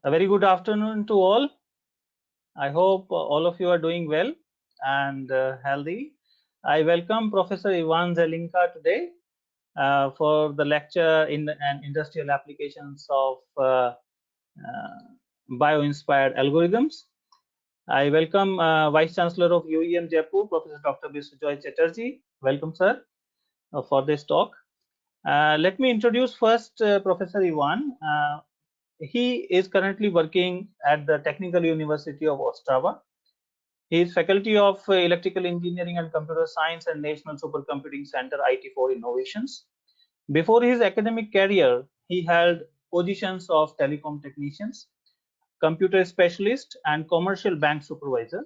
A very good afternoon to all. I hope all of you are doing well and healthy. I welcome Professor Ivan Zelinka today for the lecture in and industrial applications of bioinspired algorithms. I welcome Vice Chancellor of UEM Jaipur, Professor Dr. Biswajoy Chatterjee. Welcome, sir, for this talk. Let me introduce first Professor Ivan. He is currently working at the Technical University of Ostrava. He is faculty of Electrical Engineering and Computer Science and National Supercomputing Center IT for Innovations. Before his academic career, he held positions of telecom technicians, computer specialist, and commercial bank supervisor.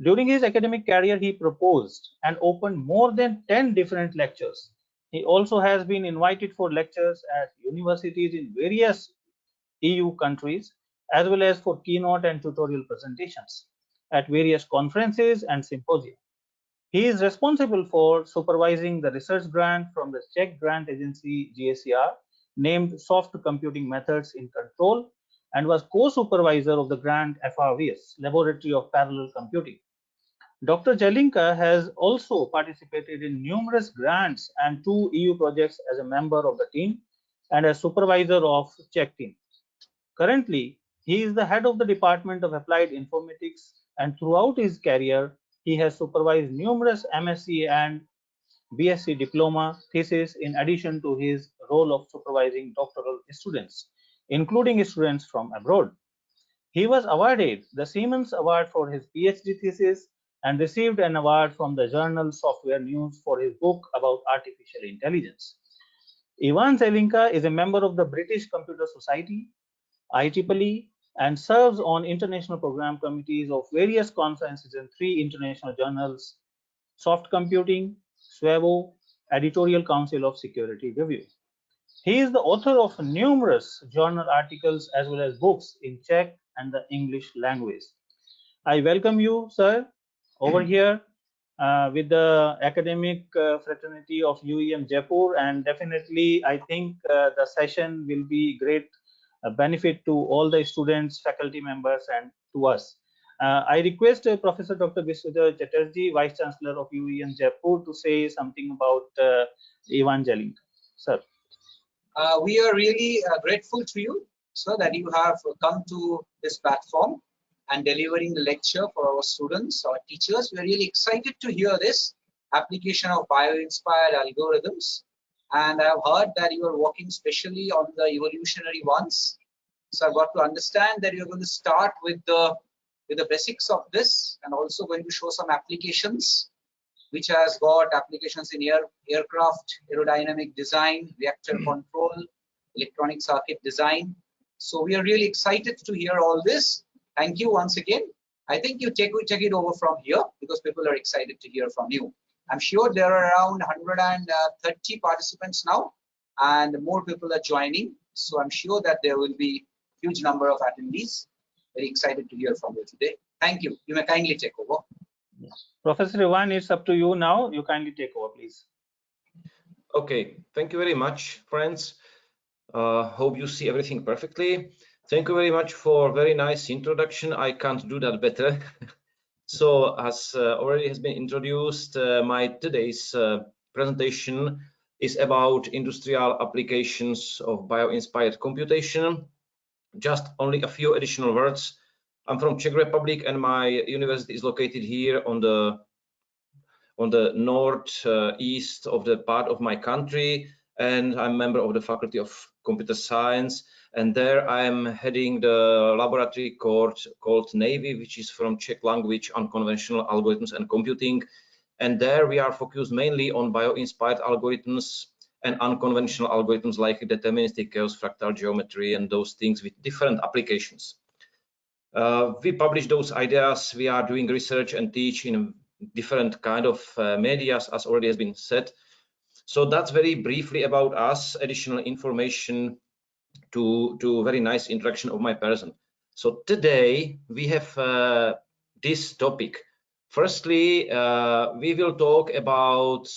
During his academic career, he proposed and opened more than 10 different lectures. He also has been invited for lectures at universities in various EU countries, as well as for keynote and tutorial presentations at various conferences and symposia. He is responsible for supervising the research grant from the Czech grant agency GSER named Soft Computing Methods in Control and was co-supervisor of the grant FRVS, Laboratory of Parallel Computing. Dr. Zelinka has also participated in numerous grants and 2 EU projects as a member of the team and as supervisor of Czech team. Currently, he is the head of the Department of Applied Informatics, and throughout his career, he has supervised numerous MSc and BSc diploma theses in addition to his role of supervising doctoral students, including students from abroad. He was awarded the Siemens Award for his PhD thesis and received an award from the journal Software News for his book about artificial intelligence. Ivan Zelinka is a member of the British Computer Society, IEEE, and serves on international program committees of various conferences in 3 international journals: Soft Computing, SWABO, Editorial Council of Security Review. He is the author of numerous journal articles as well as books in Czech and the English language. I welcome you, sir, over here with the academic fraternity of UEM Jaipur, and definitely I think the session will be great benefit to all the students, faculty members, and to us. I request Professor Dr. Biswajoy Chatterjee, Vice Chancellor of UEM Jaipur, to say something about Ivan Zelinka. Sir. We are really grateful to you, sir, that you have come to this platform and delivering the lecture for our students, our teachers. We are really excited to hear this application of bioinspired algorithms. And I've heard that you are working specially on the evolutionary ones. So I've got to understand that you're going to start with the basics of this and also going to show some applications, which has got applications in aircraft, aerodynamic design, reactor control, electronic circuit design. So we are really excited to hear all this. Thank you once again. I think you take it over from here because people are excited to hear from you. I'm sure there are around 130 participants now, and more people are joining. So I'm sure that there will be a huge number of attendees. Very excited to hear from you today. Thank you. You may kindly take over. Professor Ivan, it's up to you now. You kindly take over, please. Okay, thank you very much, friends. Hope you see everything perfectly. Thank you very much for very nice introduction. I can't do that better. So, as already has been introduced, my today's presentation is about industrial applications of bio-inspired computation. Just only a few additional words. I'm from Czech Republic, and my university is located here on the northeast of the part of my country, and I'm a member of the Faculty of Computer Science, and there I am heading the laboratory called Navy, which is from Czech language, Unconventional Algorithms and Computing, and there we are focused mainly on bio-inspired algorithms and unconventional algorithms like deterministic chaos, fractal geometry, and those things with different applications. We publish those ideas. We are doing research and teach in different kind of medias, as already has been said. So that's very briefly about us, additional information to very nice introduction of my person. So today we have this topic. Firstly, we will talk about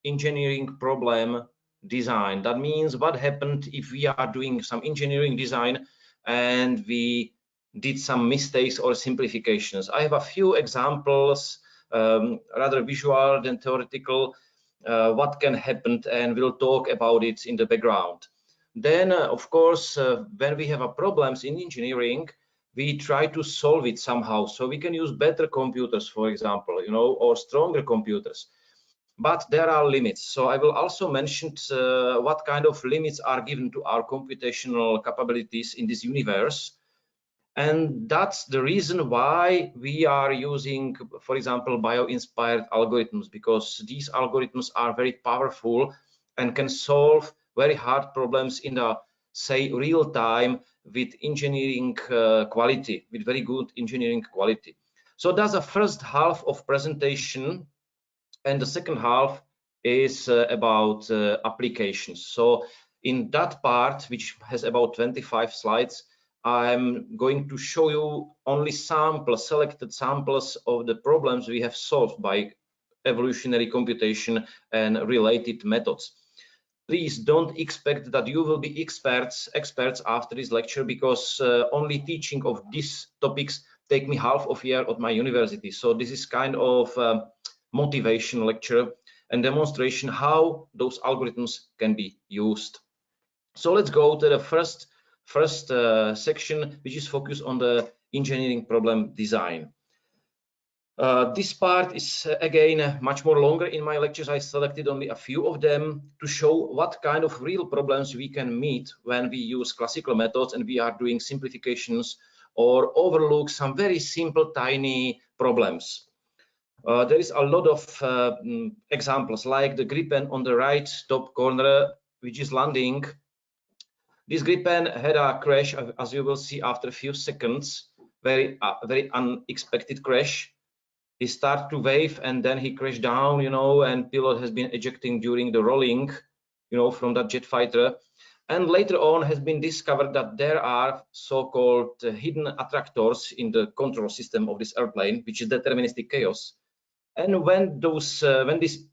engineering problem design. That means what happened if we are doing some engineering design and we did some mistakes or simplifications. I have a few examples, rather visual than theoretical, what can happen, and we'll talk about it in the background. Then, of course, when we have a problems in engineering, we try to solve it somehow. So we can use better computers, for example, or stronger computers. But there are limits. So I will also mention what kind of limits are given to our computational capabilities in this universe. And that's the reason why we are using, for example, bio-inspired algorithms, because these algorithms are very powerful and can solve very hard problems in the, say, real time with engineering quality, with very good engineering quality. So that's the first half of presentation, and the second half is about applications. So in that part, which has about 25 slides, I'm going to show you only selected samples of the problems we have solved by evolutionary computation and related methods. Please don't expect that you will be experts after this lecture, because only teaching of these topics take me half of a year at my university. So this is kind of motivation lecture and demonstration how those algorithms can be used. So let's go to the first section, which is focused on the engineering problem design. This part is again much more longer in my lectures. I selected only a few of them to show what kind of real problems we can meet when we use classical methods and we are doing simplifications or overlook some very simple tiny problems. There is a lot of examples, like the Gripen on the right top corner, which is landing. This Gripen had a crash, as you will see after a few seconds, very unexpected crash. He started to wave and then he crashed down, and pilot has been ejecting during the rolling, from that jet fighter. And later on has been discovered that there are so-called hidden attractors in the control system of this airplane, which is deterministic chaos. And when this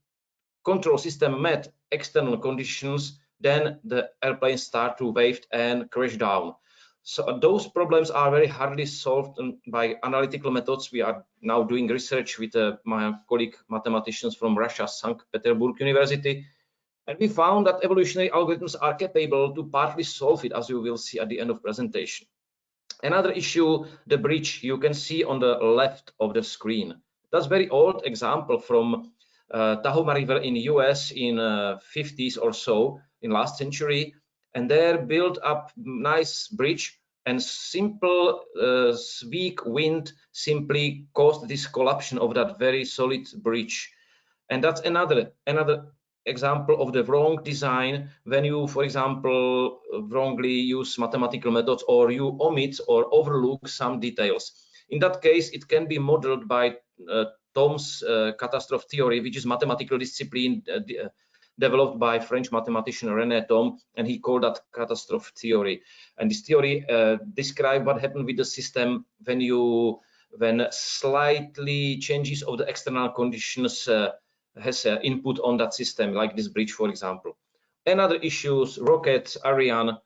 control system met external conditions, then the airplane start to wave and crash down. So those problems are very hardly solved by analytical methods. We are now doing research with my colleague mathematicians from Russia, St. Petersburg University, and we found that evolutionary algorithms are capable to partly solve it, as you will see at the end of presentation. Another issue, the bridge you can see on the left of the screen. That's very old example from Tahoma River in the US in 50s or so in last century, and there built up nice bridge, and simple weak wind simply caused this collapse of that very solid bridge. And that's another example of the wrong design when you, for example, wrongly use mathematical methods, or you omit or overlook some details. In that case, it can be modeled by Thom's catastrophe theory, which is mathematical discipline developed by French mathematician René Thom, and he called that catastrophe theory. And this theory describes what happened with the system when slightly changes of the external conditions has input on that system, like this bridge, for example. Another issues, rocket Ariane,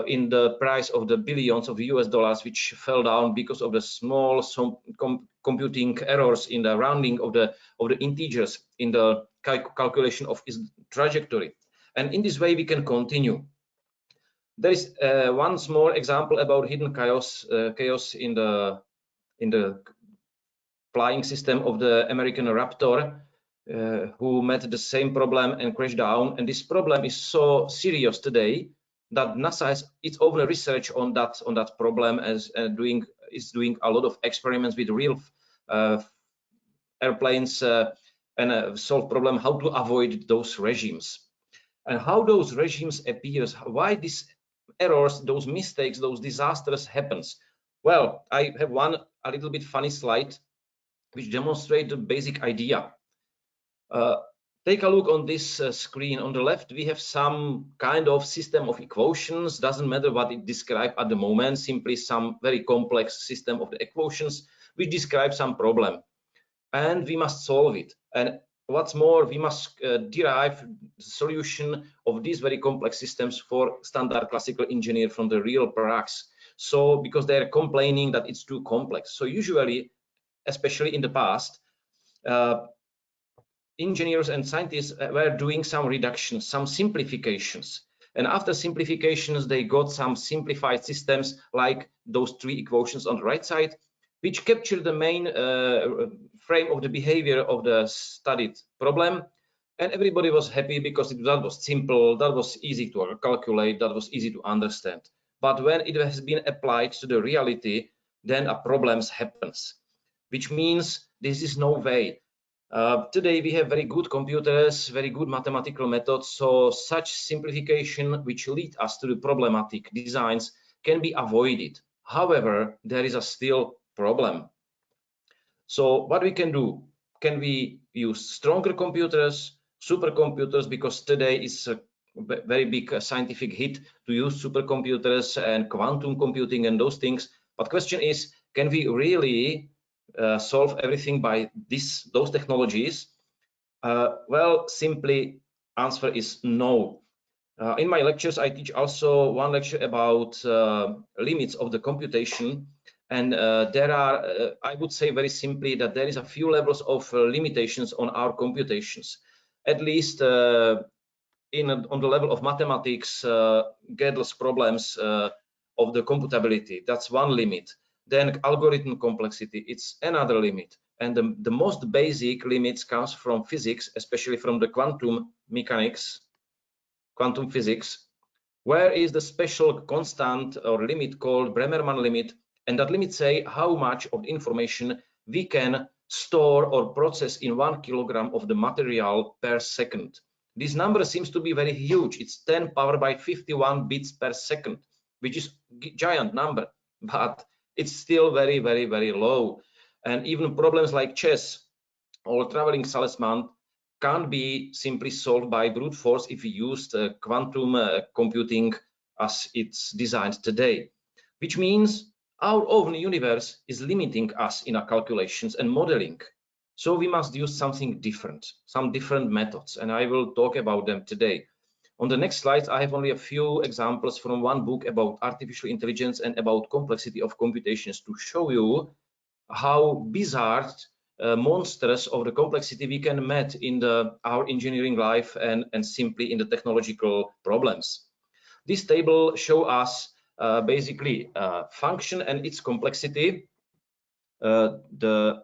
in the price of the billions of US dollars, which fell down because of the small computing errors in the rounding of the integers in the calculation of its trajectory. And in this way, we can continue. There is one small example about hidden chaos in the flying system of the American Raptor, who met the same problem and crashed down. And this problem is so serious today that NASA has its own research on that problem, as is doing a lot of experiments with real airplanes and solve problem how to avoid those regimes and how those regimes appears, why these errors, those mistakes, those disasters happens. Well, I have a little bit funny slide which demonstrates the basic idea. Take a look on this screen. On the left, we have some kind of system of equations. Doesn't matter what it describes at the moment, simply some very complex system of the equations which describe some problem. And we must solve it. And what's more, we must derive the solution of these very complex systems for standard classical engineer from the real products. So because they're complaining that it's too complex. So usually, especially in the past, engineers and scientists were doing some reductions, some simplifications. And after simplifications, they got some simplified systems like those three equations on the right side, which capture the main frame of the behavior of the studied problem. And everybody was happy because that was simple, that was easy to calculate, that was easy to understand. But when it has been applied to the reality, then a problems happens, which means this is no way. Today we have very good computers, very good mathematical methods, so such simplification which lead us to the problematic designs can be avoided. However, there is a still problem. So what we can do? Can we use stronger computers, supercomputers, because today is a very big scientific hit to use supercomputers and quantum computing and those things. But question is, can we really solve everything by those technologies? Well, simply answer is no. In my lectures, I teach also one lecture about limits of the computation. And there are, I would say very simply that there is a few levels of limitations on our computations. At least on the level of mathematics, Gödel's problems of the computability, that's one limit. Then algorithm complexity, it's another limit. And the most basic limits comes from physics, especially from the quantum mechanics, quantum physics, where is the special constant or limit called Bremerman limit, and that limit say how much of the information we can store or process in 1 kilogram of the material per second. This number seems to be very huge. It's 10 power by 51 bits per second, which is a giant number, but it's still very, very, very low. And even problems like chess or traveling salesman can't be simply solved by brute force if we used quantum computing as it's designed today, which means our own universe is limiting us in our calculations and modeling. So we must use something different, some different methods, and I will talk about them today. On the next slides, I have only a few examples from one book about artificial intelligence and about complexity of computations to show you how bizarre monsters of the complexity we can meet in our engineering life and simply in the technological problems. This table shows us basically function and its complexity. The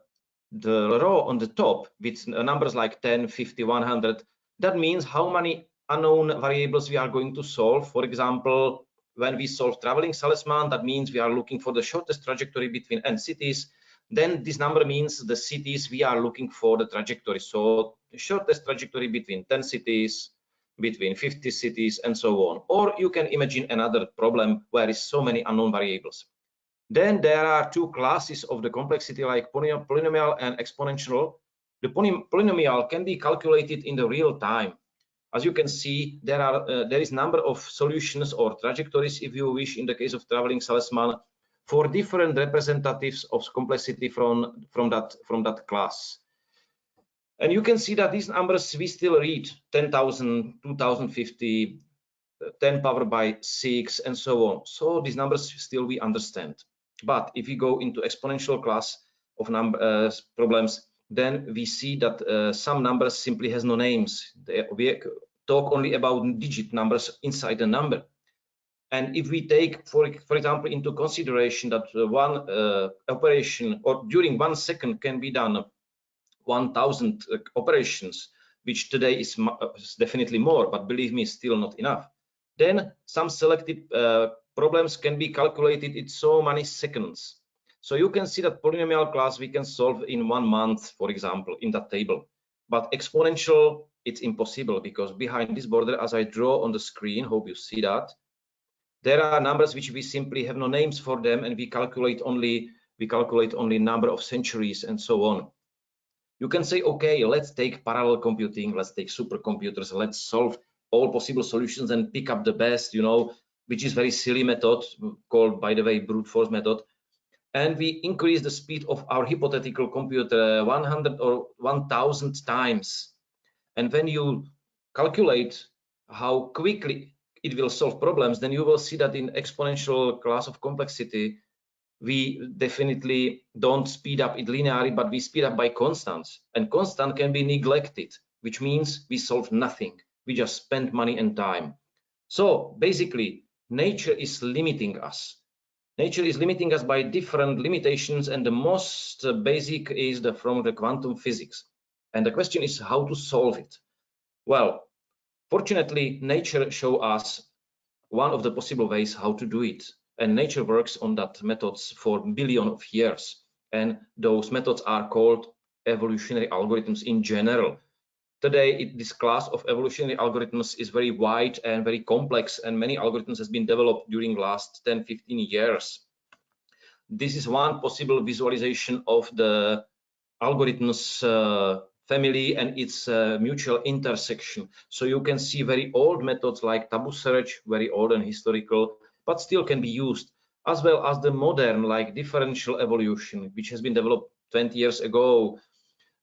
row on the top with numbers like 10, 50, 100, that means how many unknown variables we are going to solve. For example, when we solve traveling salesman, that means we are looking for the shortest trajectory between n cities. Then this number means the cities we are looking for the trajectory. So the shortest trajectory between 10 cities, between 50 cities, and so on. Or you can imagine another problem where there is so many unknown variables. Then there are two classes of the complexity like polynomial and exponential. The polynomial can be calculated in the real time. As you can see, there is number of solutions or trajectories, if you wish, in the case of traveling salesman, for different representatives of complexity from that class. And you can see that these numbers we still read 10,000, 2050, 10 power by 6, and so on. So these numbers still we understand. But if we go into exponential class of problems, then we see that some numbers simply has no names. We talk only about digit numbers inside the number. And if we take, for example, into consideration that one operation or during 1 second can be done 1,000 operations, which today is definitely more, but believe me, still not enough. Then some selected problems can be calculated in so many seconds. So you can see that polynomial class we can solve in 1 month, for example, in that table. But exponential, it's impossible because behind this border, as I draw on the screen, hope you see that, there are numbers which we simply have no names for them, and we calculate only number of centuries and so on. You can say, okay, let's take parallel computing, let's take supercomputers, let's solve all possible solutions and pick up the best, you know, which is very silly method called, by the way, brute force method. And we increase the speed of our hypothetical computer 100 or 1,000 times. And when you calculate how quickly it will solve problems, then you will see that in exponential class of complexity, we definitely don't speed up it linearly, but we speed up by constants. And constant can be neglected, which means we solve nothing. We just spend money and time. So basically, nature is limiting us. Nature is limiting us by different limitations, and the most basic is from the quantum physics. And the question is how to solve it. Well, fortunately, nature shows us one of the possible ways how to do it. And nature works on that methods for billions of years. And those methods are called evolutionary algorithms in general. Today, this class of evolutionary algorithms is very wide and very complex, and many algorithms has been developed during last 10-15 years. This is one possible visualization of the algorithms family and its mutual intersection. So you can see very old methods like taboo search, very old and historical, but still can be used, as well as the modern like differential evolution, which has been developed 20 years ago,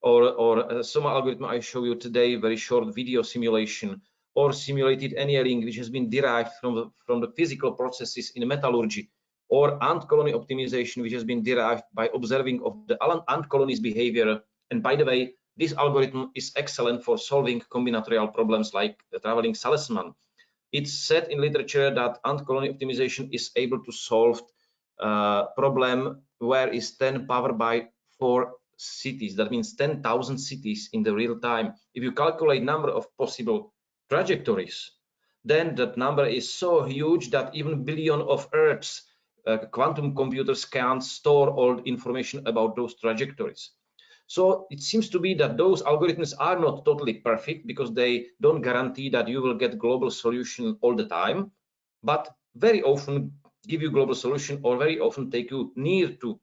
or some algorithm I show you today, very short video simulation, or simulated annealing, which has been derived from the physical processes in metallurgy, or ant colony optimization, which has been derived by observing of the ant colony's behavior. And by the way, this algorithm is excellent for solving combinatorial problems like the traveling salesman. It's said in literature that ant colony optimization is able to solve problem where is 10 powered by 4 cities. That means 10,000 cities in the real time. If you calculate number of possible trajectories, then that number is so huge that even billion of Earths quantum computers can't store all the information about those trajectories. So it seems to be that those algorithms are not totally perfect because they don't guarantee that you will get global solution all the time, but very often give you global solution, or very often take you near to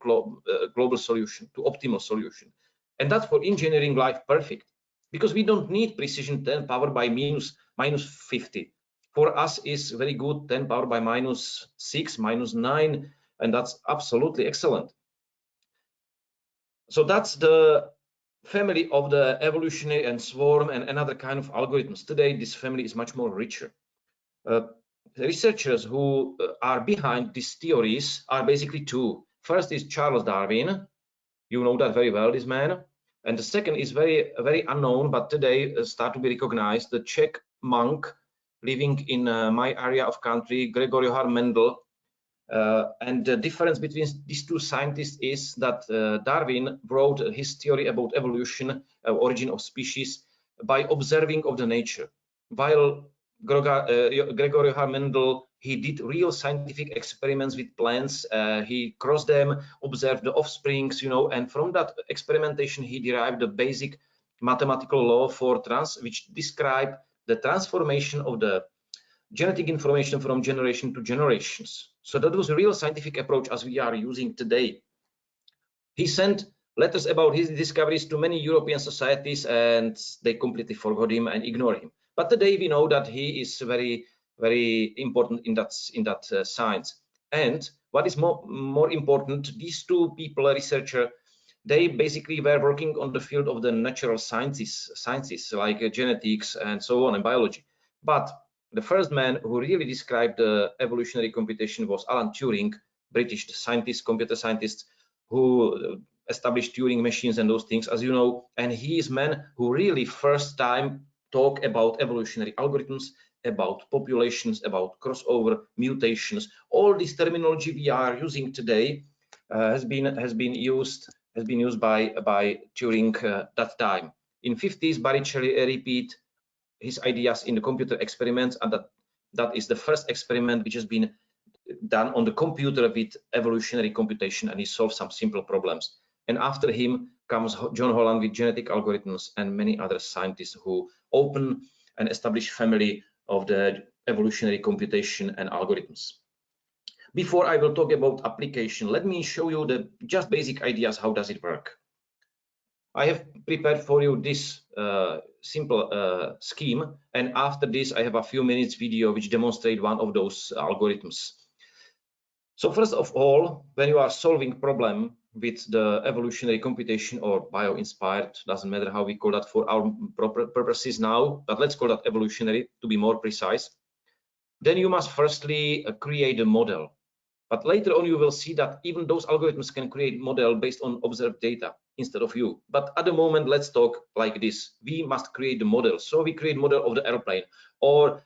global solution, to optimal solution. And that's for engineering life perfect, because we don't need precision 10 powered by minus 50. For us is very good 10 powered by minus 6, minus 9, and that's absolutely excellent. So that's the family of the evolutionary and swarm and another kind of algorithms. Today, this family is much more richer. The researchers who are behind these theories are basically two. First is Charles Darwin. You know that very well, this man. And the second is very unknown, but today start to be recognized, the Czech monk living in my area of country, Gregory Mendel. And the difference between these two scientists is that Darwin wrote his theory about evolution, origin of species, by observing of the nature, while Gregory Mendel, he did real scientific experiments with plants. He crossed them, observed the offsprings, you know, and from that experimentation he derived the basic mathematical law for which describe the transformation of the genetic information from generation to generations. So that was a real scientific approach as we are using today. He sent letters about his discoveries to many European societies, and they completely forgot him and ignored him. But today we know that he is very important in that science. And what is more important, these two people, a researcher, they basically were working on the field of the natural sciences like genetics and so on, and biology. But the first man who really described evolutionary computation was Alan Turing, British scientist, computer scientist, who established Turing machines and those things, as you know. And he is man who really first time talk about evolutionary algorithms, about populations, about crossover, mutations. All this terminology we are using today has been used by Turing that time. In 50s, Barry Shelley repeat his ideas in the computer experiments, and that is the first experiment which has been done on the computer with evolutionary computation, and he solved some simple problems. And after him comes John Holland with genetic algorithms and many other scientists who open and establish family of the evolutionary computation and algorithms. Before I will talk about application, let me show you the just basic ideas. How does it work? I have prepared for you this simple scheme, and after this I have a few minutes video which demonstrate one of those algorithms. So first of all, when you are solving problem with the evolutionary computation or bio-inspired, doesn't matter how we call that for our purposes now, but let's call that evolutionary to be more precise. then you must firstly create a model. But later on, you will see that even those algorithms can create model based on observed data instead of you. But at the moment, let's talk like this. We must create the model. So we create model of the airplane or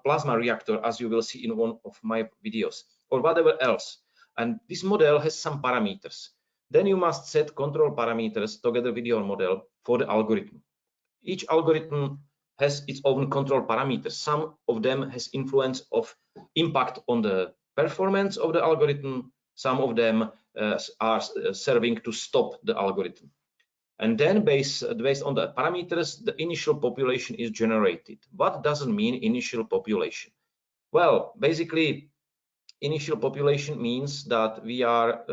plasma reactor, as you will see in one of my videos, or whatever else. And this model has some parameters. Then you must set control parameters together with your model for the algorithm. Each algorithm has its own control parameters. Some of them has influence of impact on the performance of the algorithm. Some of them are serving to stop the algorithm. And then based on the parameters, the initial population is generated. What does it mean, initial population? Well, basically, initial population means that we are,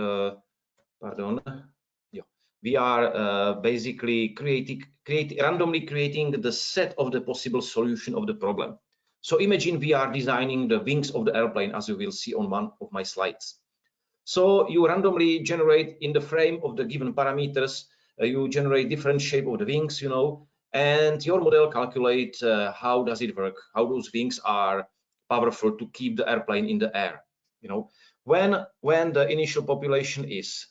basically randomly creating the set of the possible solution of the problem. So imagine we are designing the wings of the airplane, as you will see on one of my slides. So you randomly generate in the frame of the given parameters, you generate different shape of the wings, you know, and your model calculate how does it work, how those wings are powerful to keep the airplane in the air. You know, when the initial population is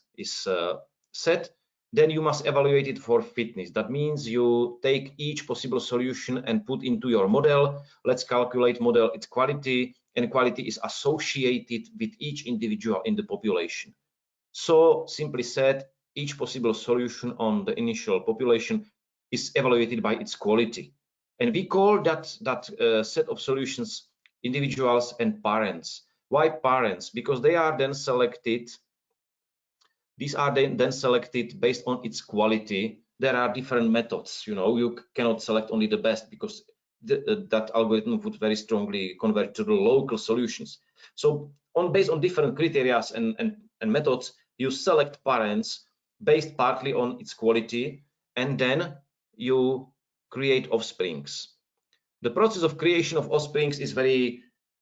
set, then you must evaluate it for fitness. That means you take each possible solution and put into your model. Let's calculate model its quality, and quality is associated with each individual in the population. So simply said, each possible solution on the initial population is evaluated by its quality. And we call that set of solutions individuals and parents. Why parents? Because they are then selected. These are then selected based on its quality. There are different methods. You know, you cannot select only the best because that algorithm would very strongly convert to the local solutions. So based on different criteria and methods, you select parents based partly on its quality, and then you create offsprings. The process of creation of offsprings is very,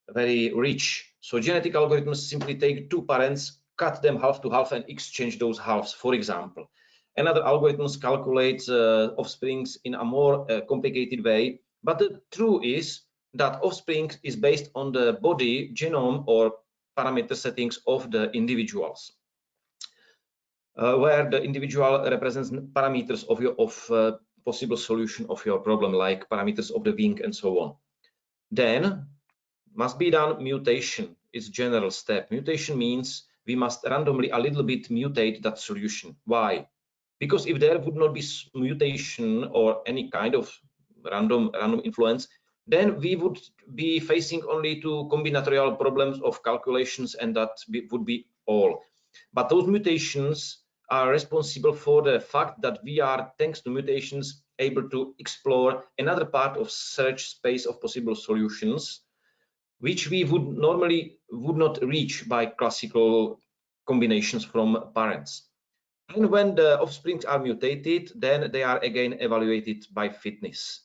very rich. So genetic algorithms simply take two parents, cut them half to half, and exchange those halves, for example. Another algorithms calculate offsprings in a more complicated way. But the truth is that offspring is based on the body, genome, or parameter settings of the individuals, where the individual represents parameters of possible solution of your problem, like parameters of the wing and so on. Then must be done mutation. It's general step. Mutation means we must randomly a little bit mutate that solution. Why? Because if there would not be mutation or any kind of random influence, then we would be facing only two combinatorial problems of calculations, and that would be all. But those mutations are responsible for the fact that we are, thanks to mutations, able to explore another part of search space of possible solutions, which we would not reach by classical combinations from parents. And when the offsprings are mutated, then they are again evaluated by fitness.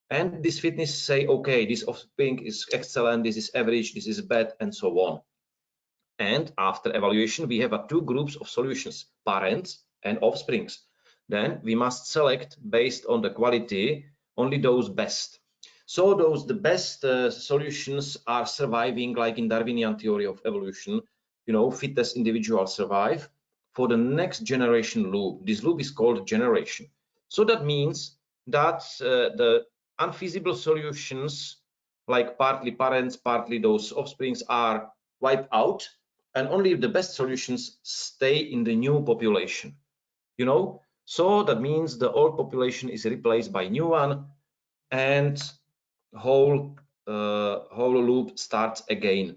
And this fitness say, okay, this offspring is excellent, this is average, this is bad, and so on. And after evaluation, we have two groups of solutions, parents and offsprings. Then we must select based on the quality only those best. So the best solutions are surviving, like in Darwinian theory of evolution, you know, fittest individuals survive for the next generation loop. This loop is called generation. So that means that the unfeasible solutions, like partly parents, partly those offsprings, are wiped out, and only the best solutions stay in the new population. You know, so that means the old population is replaced by new one, and whole loop starts again.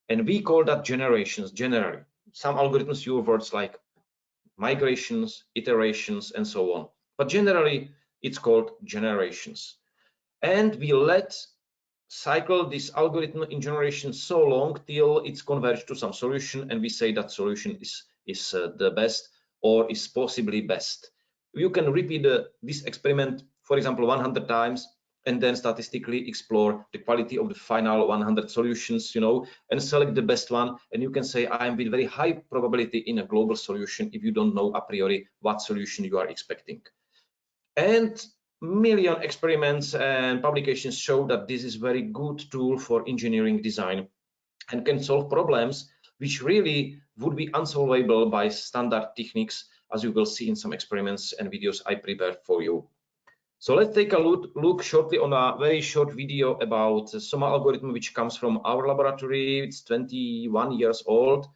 And we call that generations generally. Some algorithms use words like migrations, iterations, and so on. But generally, it's called generations. And we let cycle this algorithm in generation so long till it's converged to some solution, and we say that solution is the best or is possibly best. You can repeat this experiment, for example, 100 times, and then statistically explore the quality of the final 100 solutions, you know, and select the best one. And you can say, I am with very high probability in a global solution if you don't know a priori what solution you are expecting. And million experiments and publications show that this is very good tool for engineering design and can solve problems which really would be unsolvable by standard techniques, as you will see in some experiments and videos I prepared for you. So let's take a look shortly on a very short video about the SOMA algorithm, which comes from our laboratory. It's 21 years old,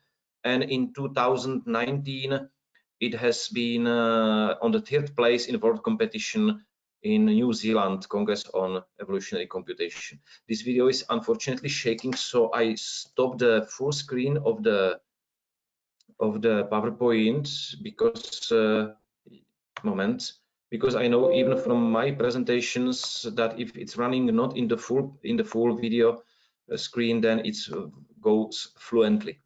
and in 2019 it has been on the 3rd place in world competition in New Zealand Congress on Evolutionary Computation. This video is unfortunately shaking, so I stopped the full screen of the PowerPoint because I know even from my presentations that if it's running not in the full video screen, then it goes fluently.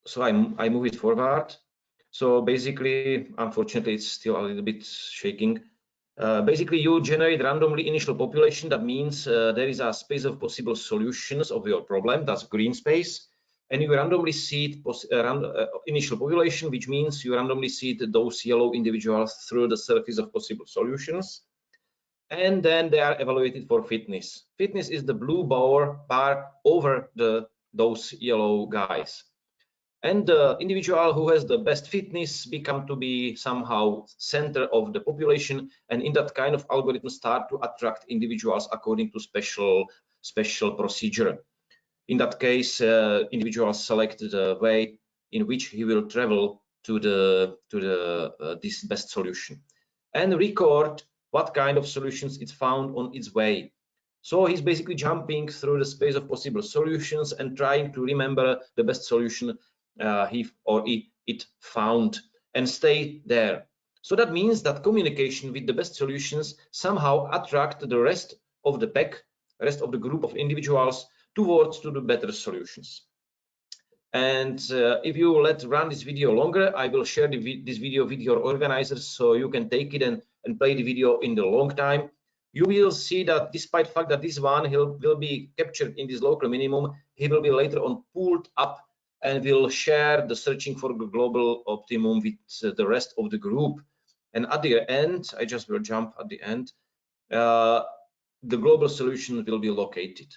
So I move it forward. So basically, unfortunately, it's still a little bit shaking. Basically, you generate randomly initial population. That means there is a space of possible solutions of your problem. That's green space. And you randomly seed initial population, which means you randomly seed those yellow individuals through the surface of possible solutions. And then they are evaluated for fitness. Fitness is the blue bar over those yellow guys. And the individual who has the best fitness become to be somehow center of the population, and in that kind of algorithm start to attract individuals according to special procedure. In that case, individuals select the way in which he will travel to this best solution, and record what kind of solutions it found on its way. So he's basically jumping through the space of possible solutions and trying to remember the best solution he or it found and stay there. So that means that communication with the best solutions somehow attract the rest of the pack, rest of the group of individuals towards to the better solutions. And if you let run this video longer, I will share this video with your organizers so you can take it and play the video in the long time. You will see that despite the fact that this one will be captured in this local minimum, he will be later on pulled up and will share the searching for the global optimum with the rest of the group. And at the end, I just will jump at the end, the global solution will be located.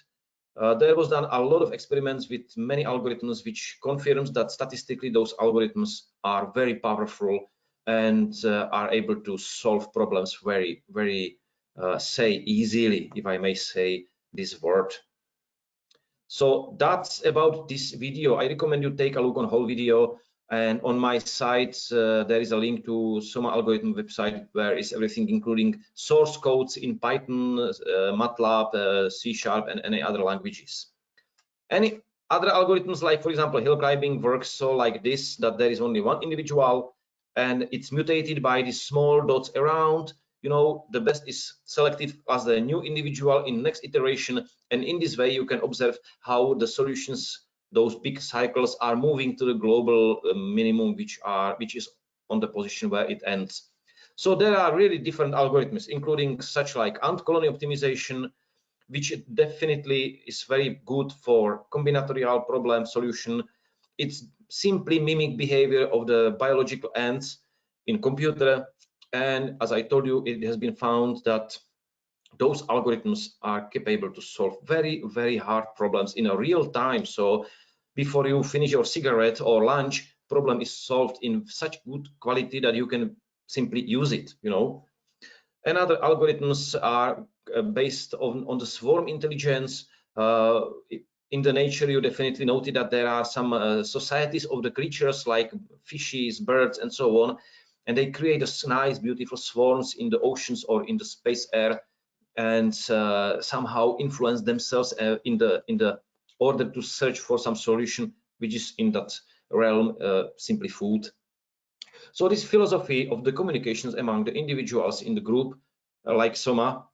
There was done a lot of experiments with many algorithms, which confirms that statistically those algorithms are very powerful and are able to solve problems very, very, say, easily, if I may say this word. So that's about this video. I recommend you take a look on whole video, and on my site there is a link to SOMA algorithm website where is everything, including source codes in Python, MATLAB, C# and any other languages. Any other algorithms, like for example hill climbing, works so like this, that there is only one individual and it's mutated by these small dots around. You know, the best is selected as the new individual in next iteration, and in this way you can observe how the solutions, those big cycles, are moving to the global minimum, which is on the position where it ends. So there are really different algorithms, including such like ant colony optimization, which definitely is very good for combinatorial problem solution. It's simply mimic behavior of the biological ants in computer. And as I told you, it has been found that those algorithms are capable to solve very, very hard problems in a real time. So before you finish your cigarette or lunch, problem is solved in such good quality that you can simply use it, you know. And other algorithms are based on the swarm intelligence. In the nature, you definitely noted that there are some societies of the creatures like fishes, birds, and so on. And they create a nice, beautiful swarms in the oceans or in the space air, and somehow influence themselves in the order to search for some solution, which is in that realm simply food. So this philosophy of the communications among the individuals in the group, like SOMA,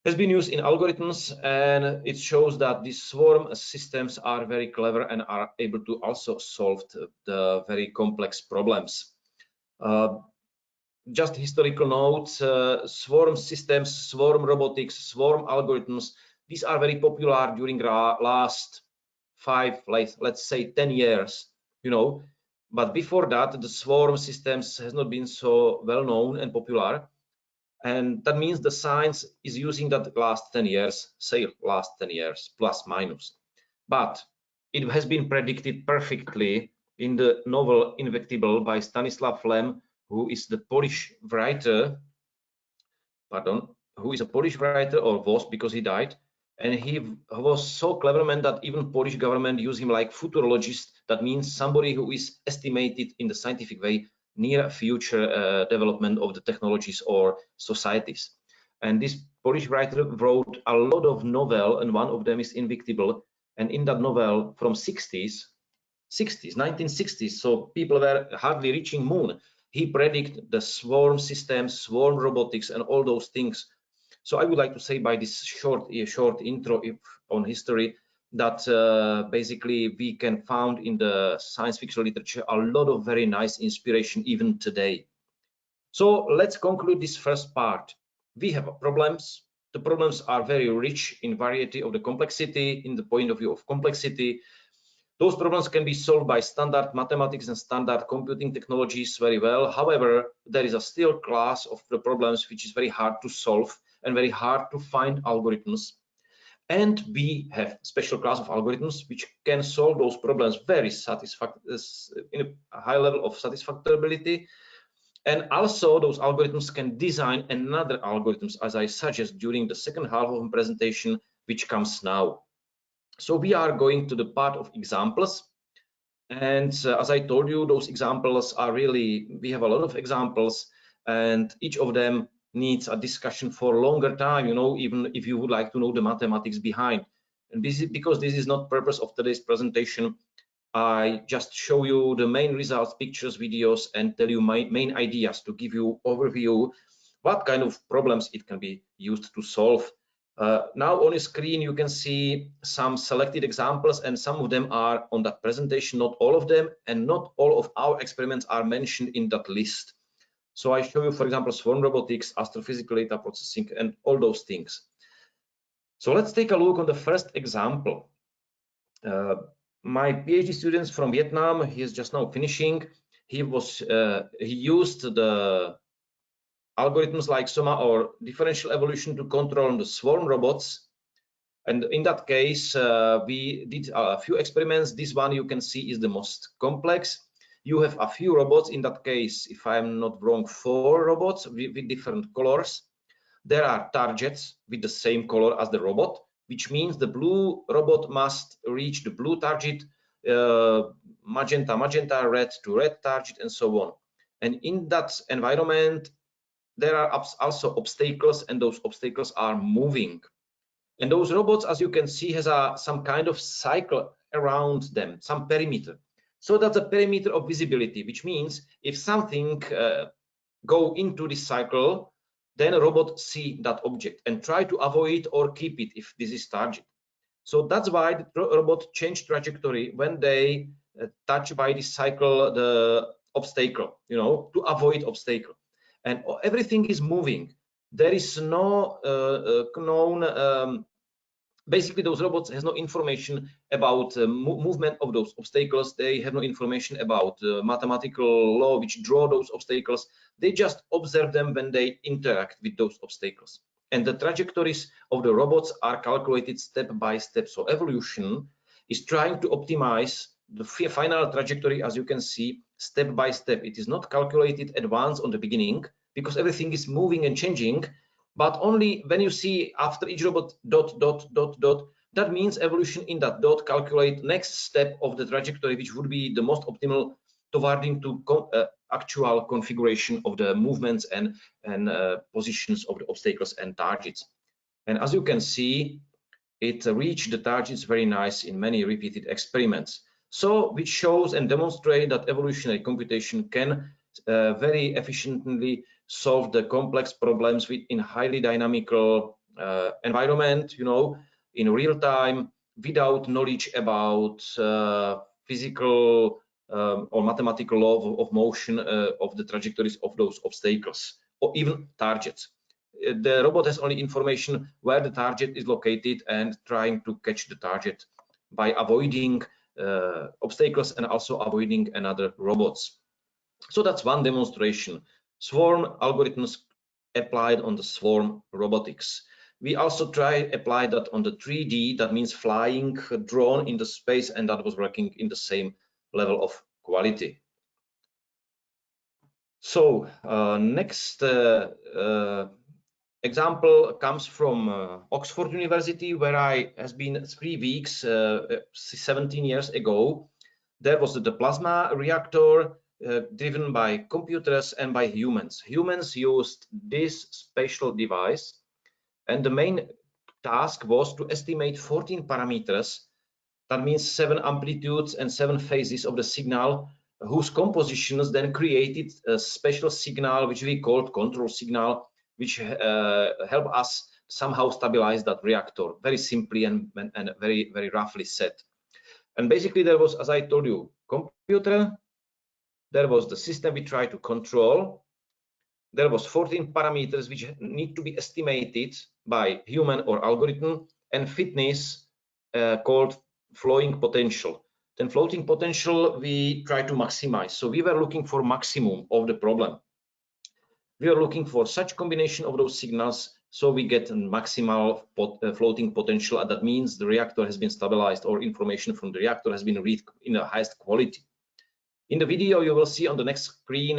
has been used in algorithms, and it shows that these swarm systems are very clever and are able to also solve the very complex problems. Just historical notes, swarm systems, swarm robotics, swarm algorithms, these are very popular during the last 5, let's say 10 years. You know, But before that, the swarm systems has not been so well known and popular. And that means the science is using that last 10 years, say last 10 years, plus minus. But it has been predicted perfectly in the novel Invectable by Stanislav Lem, who is the Polish writer, who is a Polish writer, or was, because he died. And he was so clever man that even Polish government used him like futurologist. That means somebody who is estimated in the scientific way near future development of the technologies or societies. And this Polish writer wrote a lot of novel, and one of them is Invictable. And in that novel from 1960s, so people were hardly reaching moon. He predicted the swarm systems, swarm robotics, and all those things. So I would like to say by this short intro on history that basically we can find in the science fiction literature a lot of very nice inspiration even today. So let's conclude this first part. We have problems. The problems are very rich in variety of the complexity, in the point of view of complexity. Those problems can be solved by standard mathematics and standard computing technologies very well. However, there is a still class of the problems which is very hard to solve and very hard to find algorithms. And we have special class of algorithms which can solve those problems very in a high level of satisfactorability. And also those algorithms can design another algorithms, as I suggest during the second half of the presentation, which comes now. So we are going to the part of examples. And as I told you, those examples are really, we have a lot of examples, and each of them needs a discussion for a longer time, even if you would like to know the mathematics behind. And this is because this is not purpose of today's presentation. I just show you the main results, pictures, videos, and tell you my main ideas to give you overview what kind of problems it can be used to solve. Now on the screen you can see some selected examples, and some of them are on that presentation, not all of them, and not all of our experiments are mentioned in that list. So I show you, for example, swarm robotics, astrophysical data processing, and all those things. So let's take a look on the first example. My PhD students from Vietnam, he is just now finishing. He used the algorithms like SOMA or differential evolution to control the swarm robots. And in that case, we did a few experiments. This one you can see is the most complex. You have a few robots. In that case, if I'm not wrong, 4 robots with different colors. There are targets with the same color as the robot, which means the blue robot must reach the blue target, magenta, red to red target, and so on. And in that environment, there are also obstacles, and those obstacles are moving. And those robots, as you can see, has some kind of cycle around them, some perimeter. So that's a perimeter of visibility, which means if something go into this cycle, then a robot see that object and try to avoid or keep it if this is target. So that's why the robot change trajectory when they touch by this cycle the obstacle, to avoid obstacle. And everything is moving. There is no known, basically those robots has no information about movement of those obstacles. They have no information about mathematical law which draw those obstacles. They just observe them when they interact with those obstacles. And the trajectories of the robots are calculated step by step. So evolution is trying to optimize the final trajectory, as you can see, step by step. It is not calculated at once on the beginning, because everything is moving and changing, but only when you see after each robot dot, dot, dot, dot, that means evolution in that dot calculate next step of the trajectory, which would be the most optimal towarding to actual configuration of the movements and positions of the obstacles and targets. And as you can see, it reached the targets very nice in many repeated experiments. So which shows and demonstrates that evolutionary computation can very efficiently solve the complex problems in highly dynamical environment, in real time, without knowledge about physical or mathematical law of motion of the trajectories of those obstacles or even targets. The robot has only information where the target is located and trying to catch the target by avoiding obstacles and also avoiding another robots. So that's one demonstration. Swarm algorithms applied on the swarm robotics. We also apply that on the 3D, that means flying drone in the space, and that was working in the same level of quality. So next example comes from Oxford University, where I has been 3 weeks 17 years ago. There was the plasma reactor driven by computers and by humans. Humans used this special device, and the main task was to estimate 14 parameters. That means 7 amplitudes and 7 phases of the signal, whose compositions then created a special signal which we called control signal, which help us somehow stabilize that reactor, very simply and very, very roughly said. And basically there was, as I told you, computer, there was the system we try to control, there was 14 parameters which need to be estimated by human or algorithm, and fitness called flowing potential. Then floating potential we try to maximize. So we were looking for maximum of the problem. We are looking for such combination of those signals so we get a maximal floating potential, and that means the reactor has been stabilized or information from the reactor has been read in the highest quality. In the video you will see on the next screen,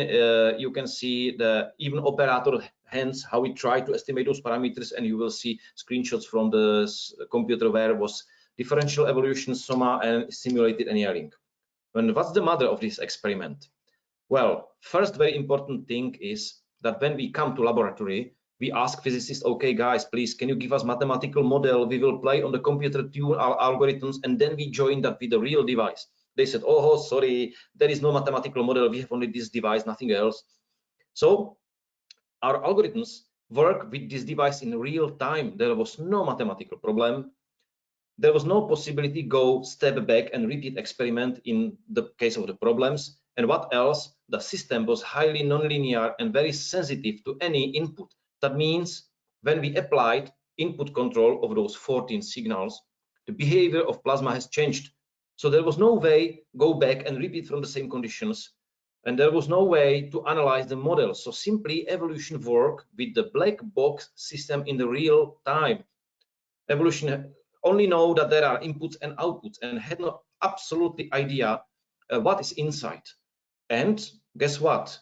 you can see the even operator hands, how we try to estimate those parameters, and you will see screenshots from the computer where was differential evolution, SOMA, and simulated annealing. And what's the mother of this experiment? Well, first very important thing is that when we come to laboratory, we ask physicists, okay guys, please, can you give us mathematical model? We will play on the computer, tune our algorithms, and then we join that with a real device. They said, oh, sorry, there is no mathematical model. We have only this device, nothing else. So our algorithms work with this device in real time. There was no mathematical problem. There was no possibility go step back and repeat experiment in the case of the problems. And what else? The system was highly nonlinear and very sensitive to any input. That means when we applied input control of those 14 signals, the behavior of plasma has changed. So there was no way go back and repeat from the same conditions, and there was no way to analyze the model. So simply evolution work with the black box system in the real time. Evolution only know that there are inputs and outputs and had no absolutely idea what is inside. And guess what?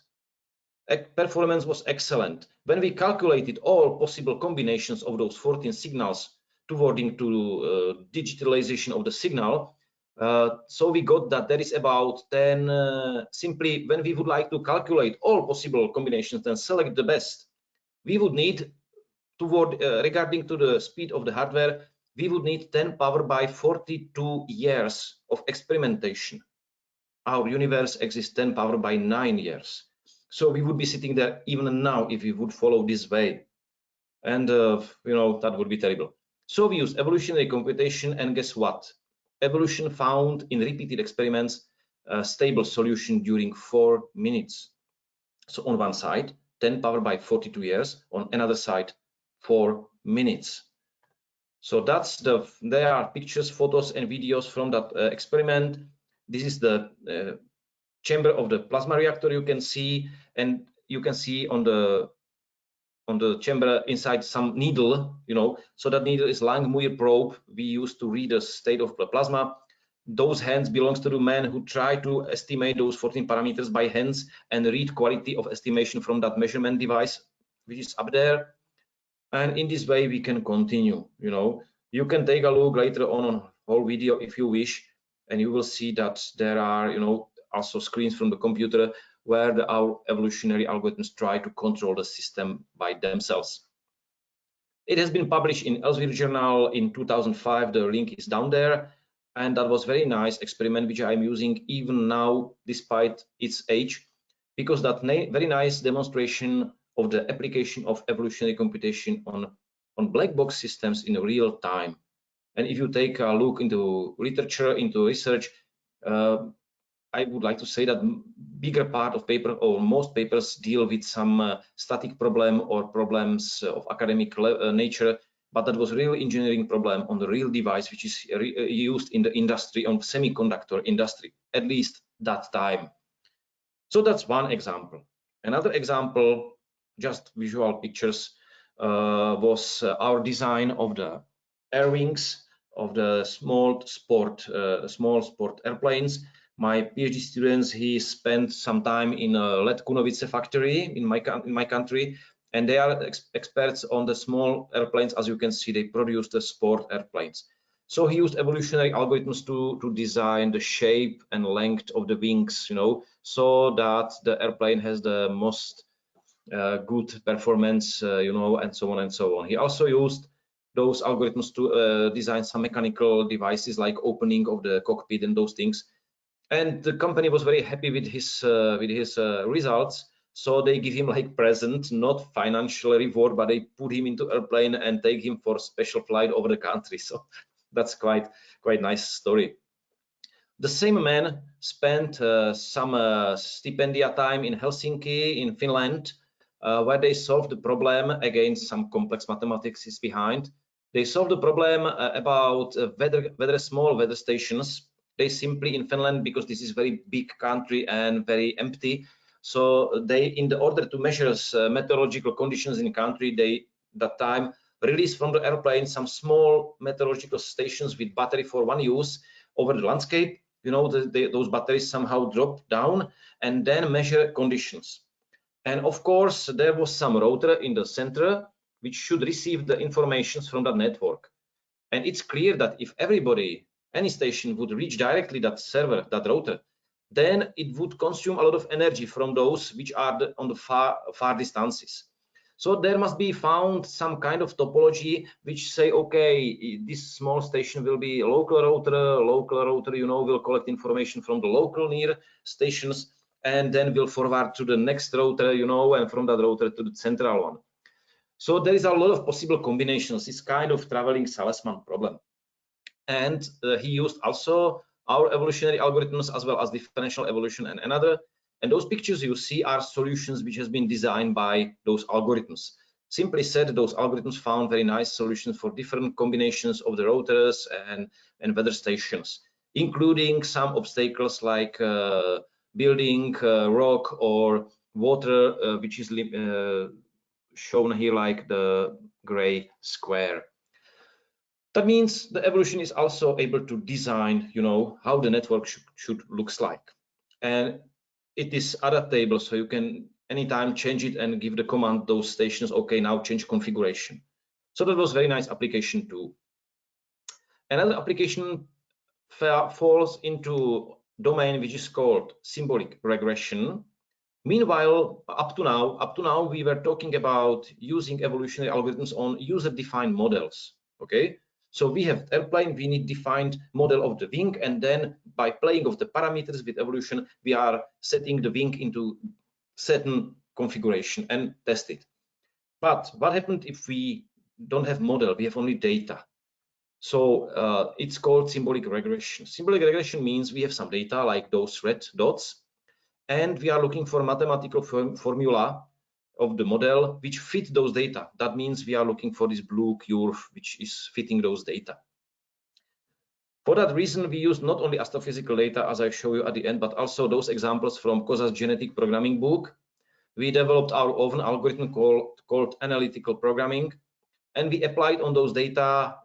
Performance was excellent. When we calculated all possible combinations of those 14 signals towarding to digitalization of the signal, so we got that there is about 10, simply when we would like to calculate all possible combinations and select the best, we would need toward regarding to the speed of the hardware, we would need 10 powered by 42 years of experimentation. Our universe exists 10 powered by 9 years. So we would be sitting there even now if we would follow this way. And you know, that would be terrible. So we use evolutionary computation, and guess what? Evolution found in repeated experiments a stable solution during 4 minutes. So on one side, 10 powered by 42 years, on another side, 4 minutes. So that's there are pictures, photos, and videos from that experiment. This is the chamber of the plasma reactor you can see, and you can see on the chamber inside some needle, you know, so that needle is Langmuir probe we use to read the state of the plasma. Those hands belongs to the man who tried to estimate those 14 parameters by hands and read quality of estimation from that measurement device, which is up there. And in this way we can continue. You know, you can take a look later on whole video if you wish, and you will see that there are, you know, also screens from the computer where our evolutionary algorithms try to control the system by themselves. It has been published in Elsevier journal in 2005. The link is down there, and that was very nice experiment which I'm using even now despite its age, because that very nice demonstration of the application of evolutionary computation on black box systems in real time. And if you take a look into literature, into research, I would like to say that bigger part of paper or most papers deal with some static problem or problems of academic nature, but that was a real engineering problem on the real device, which is used in the industry, on semiconductor industry, at least that time. So that's one example. Another example, just visual pictures, was our design of the air wings of the small sport airplanes. My PhD students, he spent some time in a Let Kunovice factory in my country, and they are experts on the small airplanes. As you can see, they produce the sport airplanes. So he used evolutionary algorithms to design the shape and length of the wings, you know, so that the airplane has the most good performance, you know, and so on and so on. He also used those algorithms to design some mechanical devices like opening of the cockpit and those things. And the company was very happy with his results. So they give him like present, not financial reward, but they put him into airplane and take him for special flight over the country. So that's quite nice story. The same man spent some stipendia time in Helsinki, in Finland, where they solved the problem. Again, some complex mathematics is behind. They solved the problem about small weather stations. They simply, in Finland, because this is very big country and very empty, so they, in the order to measure meteorological conditions in country, they that time released from the airplane some small meteorological stations with battery for one use over the landscape. You know, those batteries somehow drop down and then measure conditions. And of course, there was some router in the center which should receive the information from that network. And it's clear that if everybody, any station would reach directly that server, that router, then it would consume a lot of energy from those which are on the far distances. So there must be found some kind of topology which say, okay, this small station will be a local router, you know, will collect information from the local near stations and then will forward to the next router, you know, and from that router to the central one. So there is a lot of possible combinations. It's kind of traveling salesman problem. And he used also our evolutionary algorithms as well as differential evolution and another. And those pictures you see are solutions which has been designed by those algorithms. Simply said, those algorithms found very nice solutions for different combinations of the routers and weather stations, including some obstacles like building rock or water, which is shown here like the gray square. That means the evolution is also able to design, you know, how the network should looks like. And it is adaptable, so you can anytime change it and give the command those stations, okay, now change configuration. So that was very nice application too. Another application falls into domain which is called symbolic regression. Meanwhile, up to now, we were talking about using evolutionary algorithms on user-defined models. Okay, so we have airplane, we need defined model of the wing, and then by playing of the parameters with evolution, we are setting the wing into certain configuration and test it. But what happened if we don't have model, we have only data? So it's called symbolic regression. Symbolic regression means we have some data like those red dots, and we are looking for mathematical formula of the model which fit those data. That means we are looking for this blue curve which is fitting those data. For that reason, we use not only astrophysical data, as I show you at the end, but also those examples from Koza's genetic programming book. We developed our own algorithm called analytical programming, and we applied on those data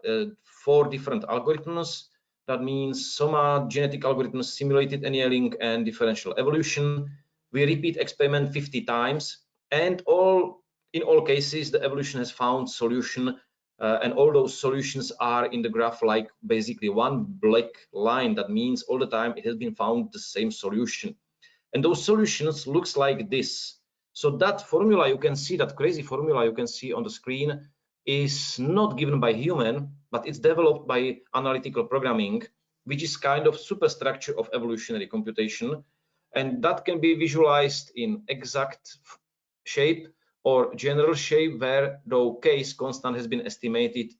4 different algorithms. That means SOMA, genetic algorithms, simulated annealing, and differential evolution. We repeat experiment 50 times, and in all cases, the evolution has found solution, and all those solutions are in the graph like basically one black line. That means all the time it has been found the same solution. And those solutions looks like this. So that formula, you can see that crazy formula you can see on the screen is not given by human, but it's developed by analytical programming, which is kind of superstructure of evolutionary computation. And that can be visualized in exact shape or general shape where the case constant has been estimated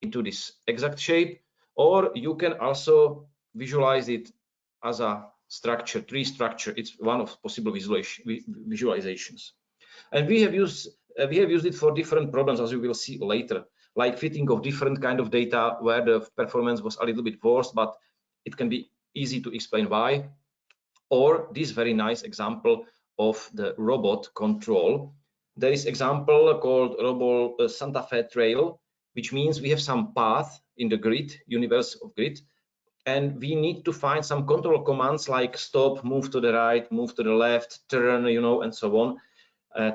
into this exact shape, or you can also visualize it as a structure, tree structure. It's one of possible visualizations. And we have used it for different problems, as you will see later. like fitting of different kind of data where the performance was a little bit worse, but it can be easy to explain why. Or this very nice example of the robot control. There is example called robot Santa Fe Trail, which means we have some path in the grid, universe of grid, and we need to find some control commands like stop, move to the right, move to the left, turn, you know, and so on.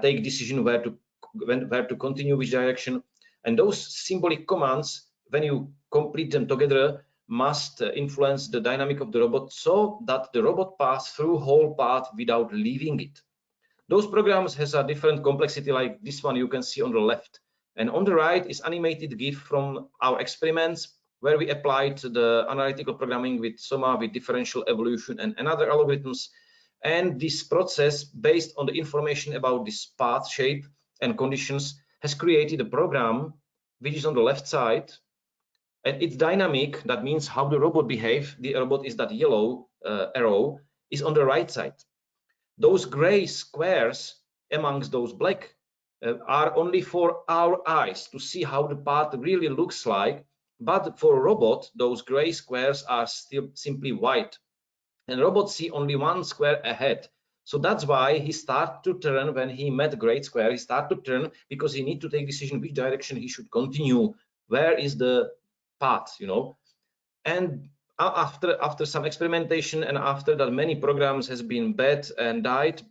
Take decision where to continue, which direction. And those symbolic commands, when you complete them together, must influence the dynamic of the robot so that the robot passes through whole path without leaving it. Those programs has a different complexity, like this one you can see on the left. And on the right is animated GIF from our experiments where we applied the analytical programming with SOMA, with differential evolution and other algorithms. And this process, based on the information about this path shape and conditions, has created a program which is on the left side. And it's dynamic, that means how the robot behaves. The robot is that yellow arrow, is on the right side. Those gray squares amongst those black are only for our eyes to see how the path really looks like. But for a robot, those gray squares are still simply white. And robots see only one square ahead. So that's why he starts to turn when he met a gray square. He starts to turn because he needs to take decision which direction he should continue. Where is the path, you know? And after some experimentation and after that many programs has been bad and died,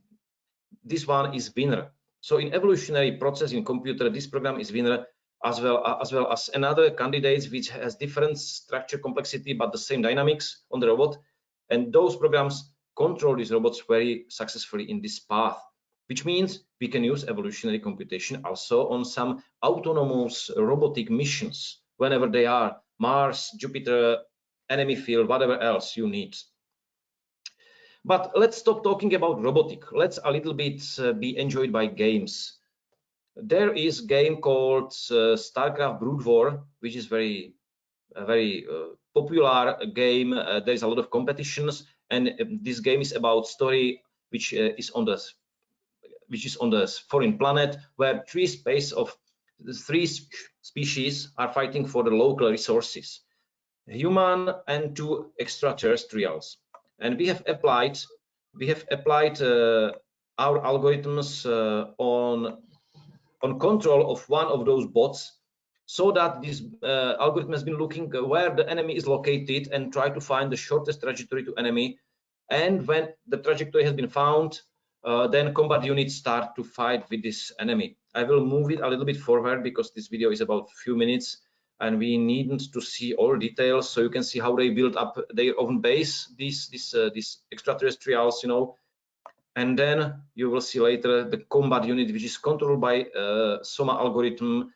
this one is winner. So in evolutionary process in computer, this program is winner as well as another candidates which has different structure complexity but the same dynamics on the robot. And those programs control these robots very successfully in this path, which means we can use evolutionary computation also on some autonomous robotic missions whenever they are Mars, Jupiter, enemy field, whatever else you need. But let's stop talking about robotic. Let's a little bit be enjoyed by games. There is a game called StarCraft Brood War, which is very popular game. There is a lot of competitions, and this game is about story which is on the foreign planet where three species are fighting for the local resources, human and two extraterrestrials. And we have applied our algorithms on control of one of those bots, so that this algorithm has been looking where the enemy is located and try to find the shortest trajectory to enemy. And when the trajectory has been found, then combat units start to fight with this enemy. I will move it a little bit forward because this video is about a few minutes and we needn't to see all details, so you can see how they build up their own base, these extraterrestrials, you know. And then you will see later the combat unit, which is controlled by SOMA algorithm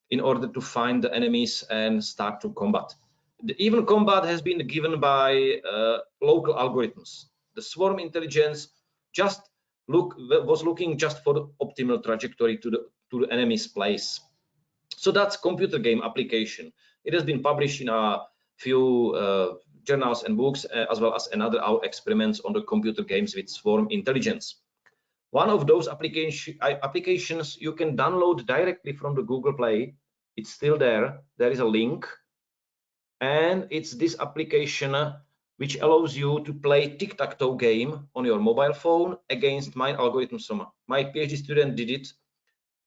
in order to find the enemies and start to combat. The even combat has been given by local algorithms. The swarm intelligence was looking just for the optimal trajectory to the enemy's place. So that's computer game application. It has been published in a few journals and books, as well as another our experiments on the computer games with swarm intelligence. One of those applications you can download directly from the Google Play. It's still there. There is a link, and it's this application which allows you to play Tic Tac Toe game on your mobile phone against my algorithm SOMA. My PhD student did it.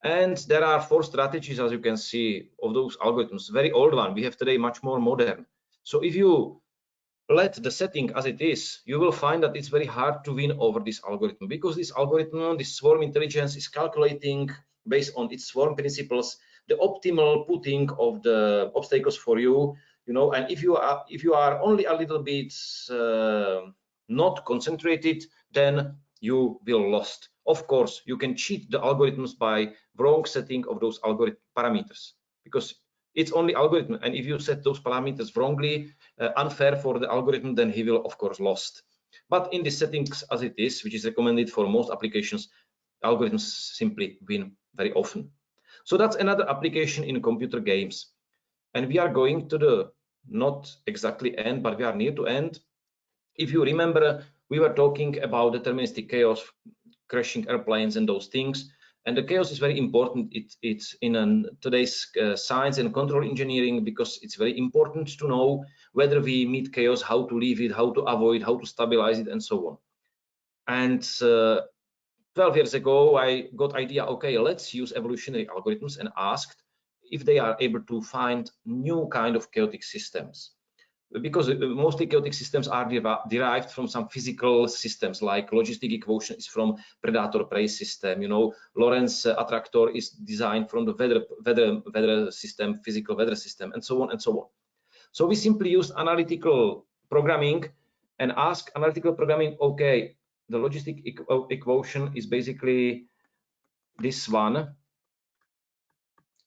And there are 4 strategies, as you can see, of those algorithms. Very old one. We have today much more modern. So if you let the setting as it is, you will find that it's very hard to win over this algorithm, because this algorithm, this swarm intelligence, is calculating based on its swarm principles the optimal putting of the obstacles for you. You know, and if you are only a little bit not concentrated, then you will lost. Of course, you can cheat the algorithms by wrong setting of those algorithm parameters, because it's only algorithm, and if you set those parameters wrongly, unfair for the algorithm, then he will of course lost. But in the settings as it is, which is recommended for most applications, algorithms simply win very often. So that's another application in computer games. And we are going to the not exactly end, but we are near to end. If you remember, we were talking about deterministic chaos, crashing airplanes and those things. And the chaos is very important. It's in today's science and control engineering, because it's very important to know whether we meet chaos, how to leave it, how to avoid, how to stabilize it, and so on. And 12 years ago, I got idea, okay, let's use evolutionary algorithms, and asked if they are able to find new kind of chaotic systems. Because mostly chaotic systems are derived from some physical systems, like logistic equation is from predator-prey system. You know, Lorentz attractor is designed from the weather system, physical weather system, and so on and so on. So we simply use analytical programming and ask analytical programming, okay, the logistic equation is basically this one,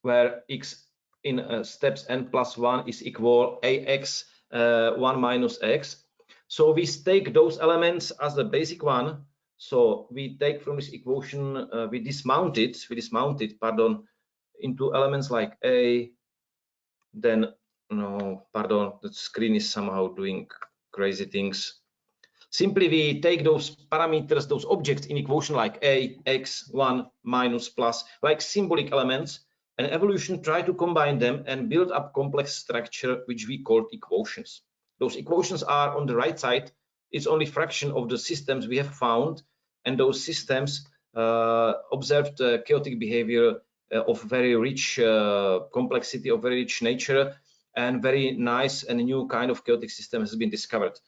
where x in steps n plus 1 is equal ax 1 minus x. So we take those elements as the basic one. So we take from this equation, we dismount it, pardon, into elements like a, then, no, pardon, the screen is somehow doing crazy things. Simply we take those parameters, those objects in equation like a, x, 1, minus, plus, like symbolic elements, and evolution try to combine them and build up complex structure which we call equations. Those equations are on the right side. It's only fraction of the systems we have found, and those systems observed chaotic behavior of very rich complexity, of very rich nature, and very nice and new kind of chaotic system has been discovered.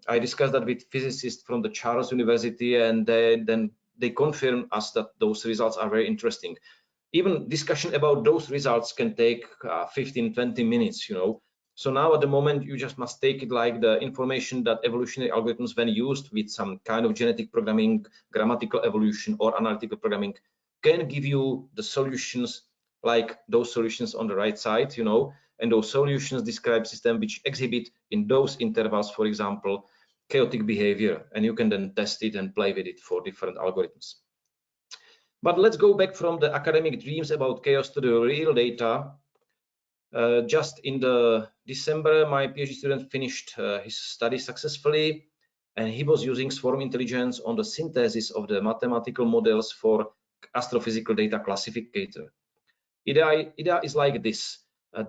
I discussed that with physicists from the Charles University, and then they confirm us that those results are very interesting. Even discussion about those results can take 15-20 minutes, you know. So now at the moment, you just must take it like the information that evolutionary algorithms, when used with some kind of genetic programming, grammatical evolution, or analytical programming, can give you the solutions, like those solutions on the right side, you know. And those solutions describe systems which exhibit in those intervals, for example, chaotic behavior, and you can then test it and play with it for different algorithms. But let's go back from the academic dreams about chaos to the real data. Just in the December, my PhD student finished his study successfully, and he was using swarm intelligence on the synthesis of the mathematical models for astrophysical data classificator. Idea is like this.